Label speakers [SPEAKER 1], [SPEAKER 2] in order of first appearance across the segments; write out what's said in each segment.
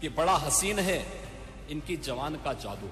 [SPEAKER 1] कि बड़ा हसीन है इनकी जवान का जादू,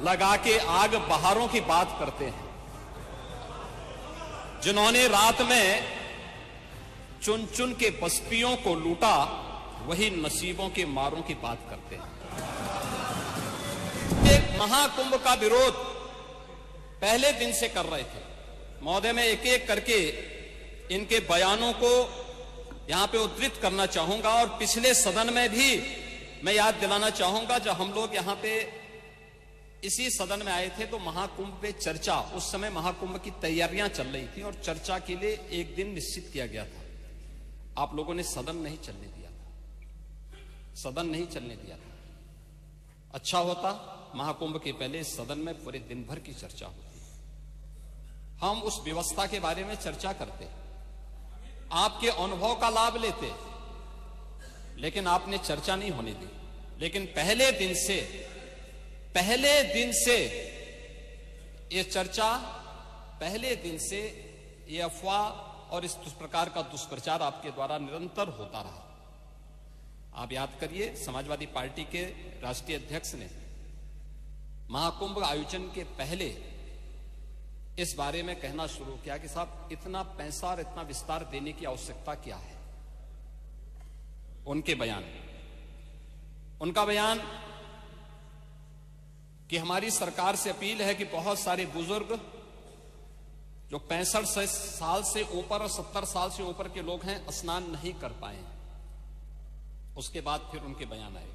[SPEAKER 1] लगा के आग बहारों की बात करते हैं। जिन्होंने रात में चुन चुन के बस्तियों को लूटा, वही नसीबों के मारों की बात करते हैं। एक महाकुंभ का विरोध पहले दिन से कर रहे थे महोदय। मैं एक एक करके इनके बयानों को यहां पे उद्धृत करना चाहूंगा और पिछले सदन में भी मैं याद दिलाना चाहूंगा, जब हम लोग यहां पे इसी सदन में आए थे तो महाकुंभ पे चर्चा, उस समय महाकुंभ की तैयारियां चल रही थी और चर्चा के लिए एक दिन निश्चित किया गया था। आप लोगों ने सदन नहीं चलने दिया था, सदन नहीं चलने दिया था। अच्छा होता महाकुंभ के पहले सदन में पूरे दिन भर की चर्चा होती, हम उस व्यवस्था के बारे में चर्चा करते, आपके अनुभव का लाभ लेते, लेकिन आपने चर्चा नहीं होने दी। लेकिन पहले दिन से ये चर्चा, पहले दिन से ये अफवाह और इस प्रकार का दुष्प्रचार आपके द्वारा निरंतर होता रहा। आप याद करिए, समाजवादी पार्टी के राष्ट्रीय अध्यक्ष ने महाकुंभ आयोजन के पहले इस बारे में कहना शुरू किया कि साहब इतना पैसा और इतना विस्तार देने की आवश्यकता क्या है। उनका बयान कि हमारी सरकार से अपील है कि बहुत सारे बुजुर्ग जो 65 साल से ऊपर और 70 साल से ऊपर के लोग हैं, स्नान नहीं कर पाए। उसके बाद फिर उनके बयान आए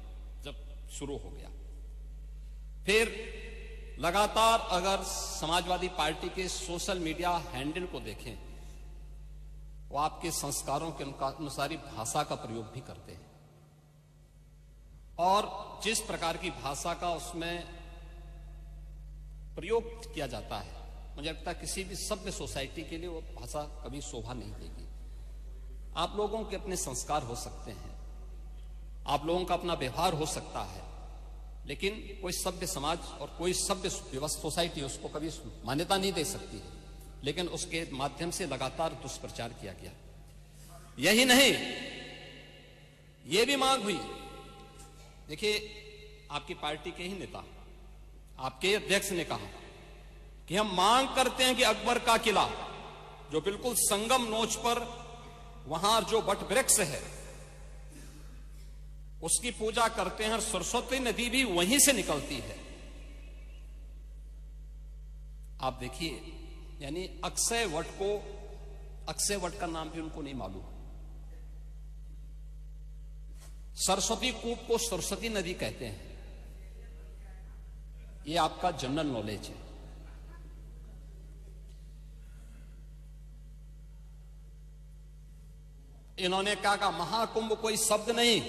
[SPEAKER 1] जब शुरू हो गया। फिर लगातार अगर समाजवादी पार्टी के सोशल मीडिया हैंडल को देखें, वो आपके संस्कारों के अनुसार भाषा का प्रयोग भी करते हैं और जिस प्रकार की भाषा का उसमें प्रयोग किया जाता है, मुझे लगता है किसी भी सभ्य सोसाइटी के लिए वो भाषा कभी शोभा नहीं देगी। आप लोगों के अपने संस्कार हो सकते हैं, आप लोगों का अपना व्यवहार हो सकता है, लेकिन कोई सभ्य समाज और कोई सभ्य सोसाइटी उसको कभी मान्यता नहीं दे सकती है। लेकिन उसके माध्यम से लगातार दुष्प्रचार किया गया। यही नहीं, यह भी मांग हुई। देखिए, आपकी पार्टी के ही नेता, आपके अध्यक्ष ने कहा कि हम मांग करते हैं कि अकबर का किला जो बिल्कुल संगम नोच पर वहां जो वट वृक्ष है उसकी पूजा करते हैं और सरस्वती नदी भी वहीं से निकलती है। आप देखिए, यानी अक्षय वट का नाम भी उनको नहीं मालूम। सरस्वती कूप को सरस्वती नदी कहते हैं। ये आपका जनरल नॉलेज है। इन्होंने कहा महाकुंभ कोई शब्द नहीं,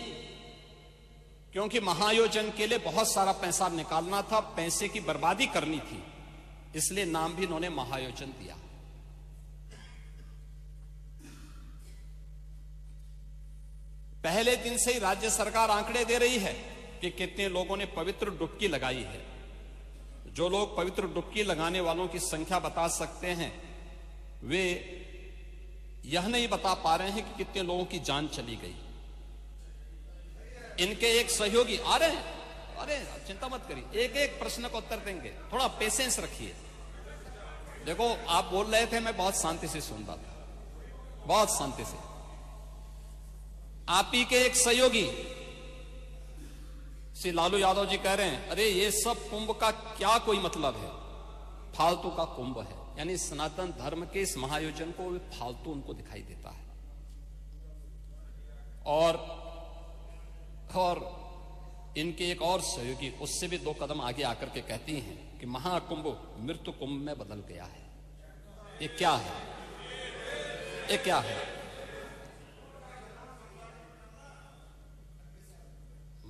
[SPEAKER 1] क्योंकि महायोजन के लिए बहुत सारा पैसा निकालना था, पैसे की बर्बादी करनी थी, इसलिए नाम भी इन्होंने महायोजन दिया। पहले दिन से ही राज्य सरकार आंकड़े दे रही है कि कितने लोगों ने पवित्र डुबकी लगाई है। जो लोग पवित्र डुबकी लगाने वालों की संख्या बता सकते हैं, वे यह नहीं बता पा रहे हैं कि कितने लोगों की जान चली गई। इनके एक सहयोगी आ रहे हैं, अरे चिंता मत करिए, एक एक प्रश्न का उत्तर देंगे, थोड़ा पेशेंस रखिए। देखो, आप बोल रहे थे, मैं बहुत शांति से सुन रहा था, बहुत शांति से। आप ही के एक सहयोगी श्री लालू यादव जी कह रहे हैं, अरे ये सब कुंभ का क्या कोई मतलब है, फालतू का कुंभ है। यानी सनातन धर्म के इस महायोजन को फालतू उनको दिखाई देता है। और इनके एक और सहयोगी उससे भी 2 कदम आगे आकर के कहती हैं कि महाकुंभ मृत्यु कुंभ में बदल गया है। ये क्या है? ये क्या है?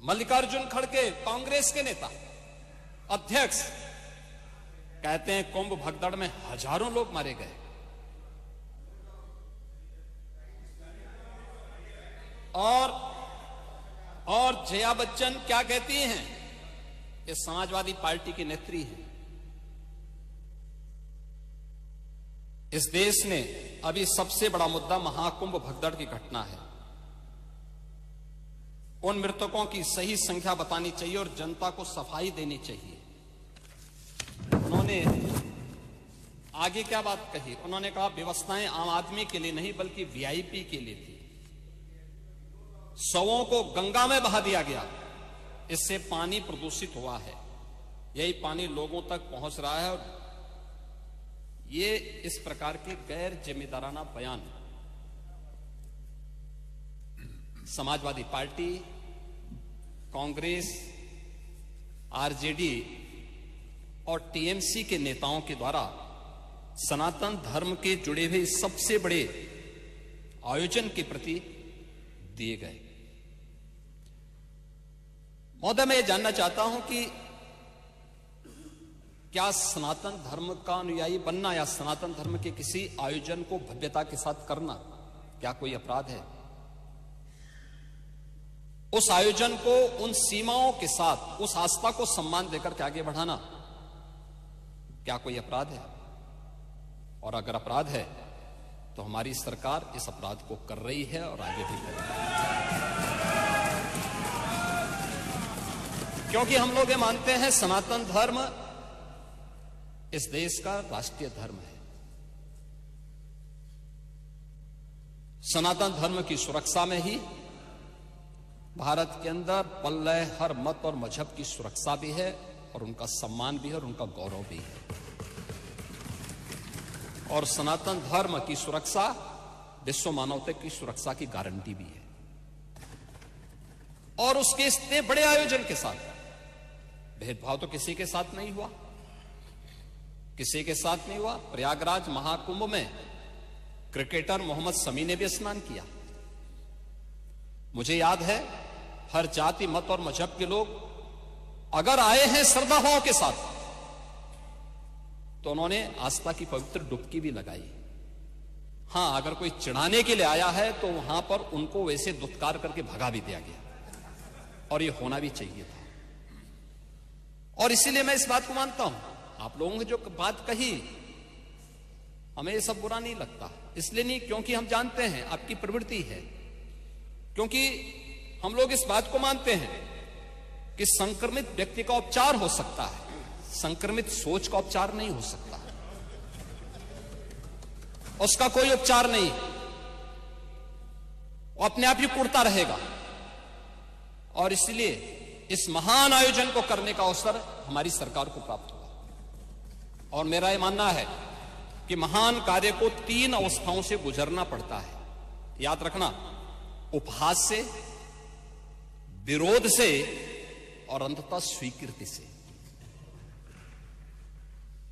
[SPEAKER 1] मल्लिकार्जुन खड़गे, कांग्रेस के नेता, अध्यक्ष, कहते हैं कुंभ भगदड़ में हजारों लोग मारे गए। और जया बच्चन क्या कहती हैं? ये समाजवादी पार्टी की नेत्री है। इस देश ने अभी सबसे बड़ा मुद्दा महाकुंभ भगदड़ की घटना है। उन मृतकों की सही संख्या बतानी चाहिए और जनता को सफाई देनी चाहिए। उन्होंने आगे क्या बात कही? उन्होंने कहा व्यवस्थाएं आम आदमी के लिए नहीं बल्कि वीआईपी के लिए थी। शवों को गंगा में बहा दिया गया, इससे पानी प्रदूषित हुआ है। यही पानी लोगों तक पहुंच रहा है और ये इस प्रकार के गैर जिम्मेदाराना बयान समाजवादी पार्टी, कांग्रेस, आरजेडी और टीएमसी के नेताओं के द्वारा सनातन धर्म के जुड़े हुए सबसे बड़े आयोजन के प्रति दिए गए। महोदय, मैं ये जानना चाहता हूं कि क्या सनातन धर्म का अनुयायी बनना या सनातन धर्म के किसी आयोजन को भव्यता के साथ करना क्या कोई अपराध है? उस आयोजन को उन सीमाओं के साथ, उस आस्था को सम्मान देकर के आगे बढ़ाना क्या कोई अपराध है? और अगर अपराध है तो हमारी सरकार इस अपराध को कर रही है और आगे भी करेगी। क्योंकि हम लोग ये मानते हैं सनातन धर्म इस देश का राष्ट्रीय धर्म है। सनातन धर्म की सुरक्षा में ही भारत के अंदर पल रहे हर मत और मजहब की सुरक्षा भी है और उनका सम्मान भी है और उनका गौरव भी है। और सनातन धर्म की सुरक्षा विश्व मानवता की सुरक्षा की गारंटी भी है। और उसके इतने बड़े आयोजन के साथ भेदभाव तो किसी के साथ नहीं हुआ, किसी के साथ नहीं हुआ। प्रयागराज महाकुंभ में क्रिकेटर मोहम्मद शमी ने भी स्नान किया। मुझे याद है हर जाति मत और मजहब के लोग अगर आए हैं श्रद्धा भाव के साथ तो उन्होंने आस्था की पवित्र डुबकी भी लगाई। हां, अगर कोई चिढ़ाने के लिए आया है तो वहां पर उनको वैसे दुत्कार करके भगा भी दिया गया और ये होना भी चाहिए था। और इसीलिए मैं इस बात को मानता हूं। आप लोगों ने जो बात कही हमें ये सब बुरा नहीं लगता, इसलिए नहीं क्योंकि हम जानते हैं आपकी प्रवृत्ति है, क्योंकि हम लोग इस बात को मानते हैं कि संक्रमित व्यक्ति का उपचार हो सकता है, संक्रमित सोच का उपचार नहीं हो सकता। उसका कोई उपचार नहीं, वो अपने आप ही कुड़ता रहेगा। और इसलिए इस महान आयोजन को करने का अवसर हमारी सरकार को प्राप्त हुआ। और मेरा यह मानना है कि महान कार्य को 3 अवस्थाओं से गुजरना पड़ता है। याद रखना, उपहास से, विरोध से और अंततः स्वीकृति से।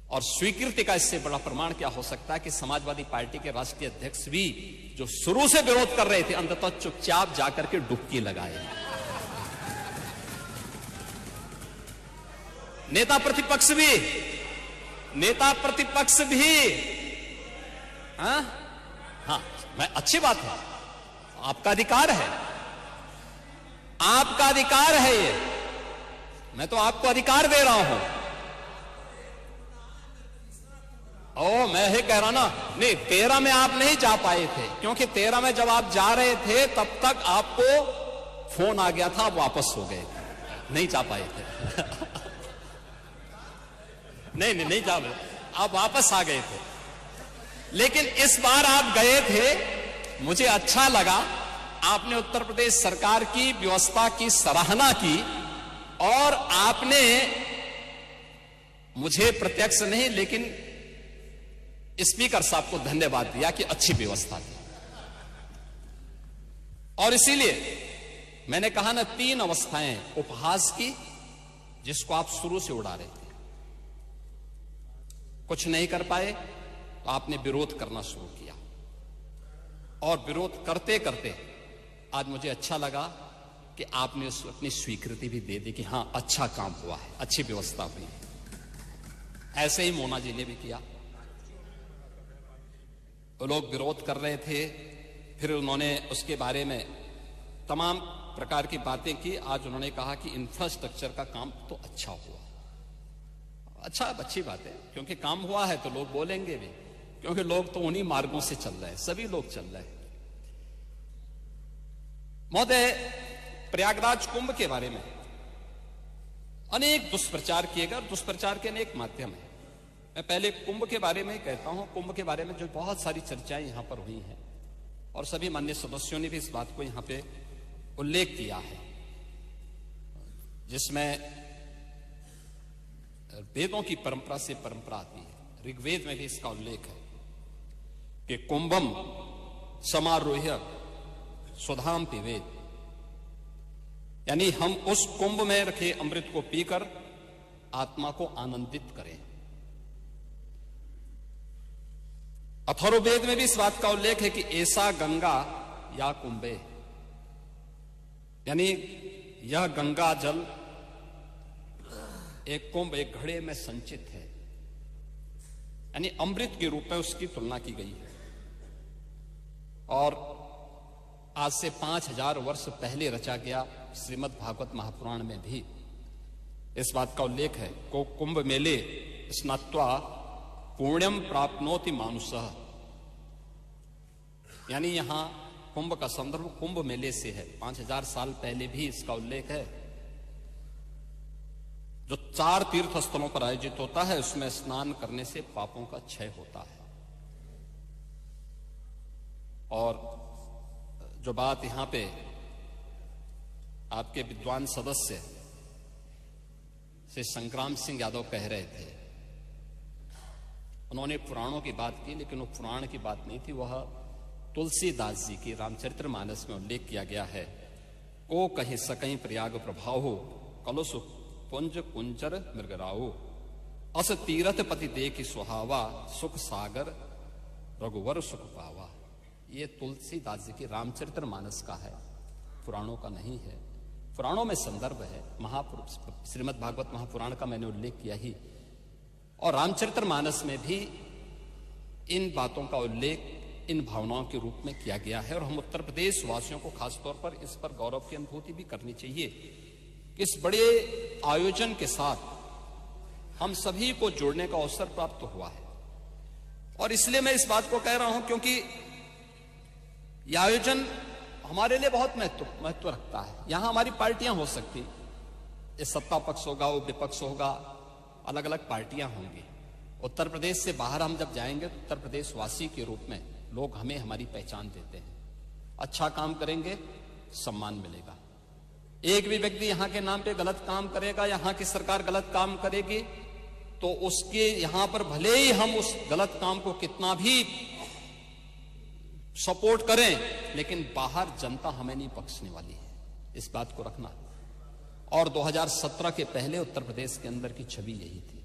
[SPEAKER 1] और स्वीकृति का इससे बड़ा प्रमाण क्या हो सकता है कि समाजवादी पार्टी के राष्ट्रीय अध्यक्ष भी जो शुरू से विरोध कर रहे थे अंततः चुपचाप जाकर के डुबकी लगाए। नेता प्रतिपक्ष भी हाँ, मैं अच्छी बात है, आपका अधिकार है, आपका अधिकार है ये, मैं तो आपको अधिकार दे रहा हूं। मैं ही कह रहा ना, नहीं 13 में आप नहीं जा पाए थे, क्योंकि 13 में जब आप जा रहे थे तब तक आपको फोन आ गया था, आप वापस हो गए, नहीं जा पाए थे। नहीं जा पाए, आप वापस आ गए थे। लेकिन इस बार आप गए थे, मुझे अच्छा लगा, आपने उत्तर प्रदेश सरकार की व्यवस्था की सराहना की और आपने मुझे प्रत्यक्ष नहीं लेकिन स्पीकर साहब को धन्यवाद दिया कि अच्छी व्यवस्था थी। और इसीलिए मैंने कहा ना, 3 अवस्थाएं उपहास की, जिसको आप शुरू से उड़ा रहे थे, कुछ नहीं कर पाए तो आपने विरोध करना शुरू किया। और विरोध करते करते आज मुझे अच्छा लगा कि आपने अपनी स्वीकृति भी दे दी कि हां अच्छा काम हुआ है, अच्छी व्यवस्था हुई है। ऐसे ही मोना जी ने भी किया। तो लोग विरोध कर रहे थे, फिर उन्होंने उसके बारे में तमाम प्रकार की बातें की। आज उन्होंने कहा कि इंफ्रास्ट्रक्चर का काम तो अच्छा हुआ। अच्छा, अच्छी बात है, क्योंकि काम हुआ है तो लोग बोलेंगे भी, क्योंकि लोग तो उन्हीं मार्गों से चल रहे हैं, सभी लोग चल रहे हैं। महोदय, प्रयागराज कुंभ के बारे में अनेक दुष्प्रचार किए गए और दुष्प्रचार के अनेक माध्यम हैं। मैं पहले कुंभ के बारे में ही कहता हूं। कुंभ के बारे में जो बहुत सारी चर्चाएं यहां पर हुई हैं और सभी माननीय सदस्यों ने भी इस बात को यहां पे उल्लेख किया है, जिसमें वेदों की परंपरा से परंपरा आती है। ऋग्वेद में भी इसका उल्लेख है कि कुंभम समारोह्य सुधाम पिबेत, यानी हम उस कुंभ में रखे अमृत को पीकर आत्मा को आनंदित करें। अथर्ववेद में भी इस बात का उल्लेख है कि ऐसा गंगा या कुंभे, यानी यह गंगा जल एक कुंभ, एक घड़े में संचित है, यानी अमृत के रूप में उसकी तुलना की गई है। और आज से 5000 वर्ष पहले रचा गया श्रीमद् भागवत महापुराण में भी इस बात का उल्लेख है को कुंभ मेले स्नात्वा पुण्यम प्राप्नोति मानुषः, यानी यहां कुंभ का संदर्भ कुंभ मेले से है। 5000 साल पहले भी इसका उल्लेख है। जो 4 तीर्थ स्थलों पर आयोजित होता है उसमें स्नान करने से पापों का क्षय होता है। और जो बात यहां पे आपके विद्वान सदस्य श्री संग्राम सिंह यादव कह रहे थे, उन्होंने पुराणों की बात की, लेकिन वो पुराण की बात नहीं थी, वह तुलसीदास जी की रामचरितमानस में उल्लेख किया गया है। को कहीं सकहीं प्रयाग प्रभाव हो, कलुष पुंज कुंजर मृगराओ, अस तीरथ पति देखि सुहावा, सुख सागर रघुवर सुख पावा। ये तुलसीदास जी की रामचरितमानस का है, पुराणों का नहीं है। पुराणों में संदर्भ है, श्रीमद् भागवत महापुराण का मैंने उल्लेख किया ही, और रामचरितमानस में भी इन बातों का उल्लेख इन भावनाओं के रूप में किया गया है। और हम उत्तर प्रदेश वासियों को खासतौर पर इस पर गौरव की अनुभूति भी करनी चाहिए कि इस बड़े आयोजन के साथ हम सभी को जोड़ने का अवसर प्राप्त हुआ है। और इसलिए मैं इस बात को कह रहा हूं क्योंकि यह आयोजन हमारे लिए बहुत महत्व रखता है। यहां हमारी पार्टियां हो सकती, ये सत्ता पक्ष होगा, वो विपक्ष होगा, अलग अलग पार्टियां होंगी। उत्तर प्रदेश से बाहर हम जब जाएंगे तो उत्तर प्रदेश वासी के रूप में लोग हमें हमारी पहचान देते हैं। अच्छा काम करेंगे, सम्मान मिलेगा। एक भी व्यक्ति यहां के नाम पे गलत काम करेगा, यहां की सरकार गलत काम करेगी, तो उसके यहां पर भले ही हम उस गलत काम को कितना भी सपोर्ट करें, लेकिन बाहर जनता हमें नहीं बख्शने वाली है, इस बात को रखना। और 2017 के पहले उत्तर प्रदेश के अंदर की छवि यही थी।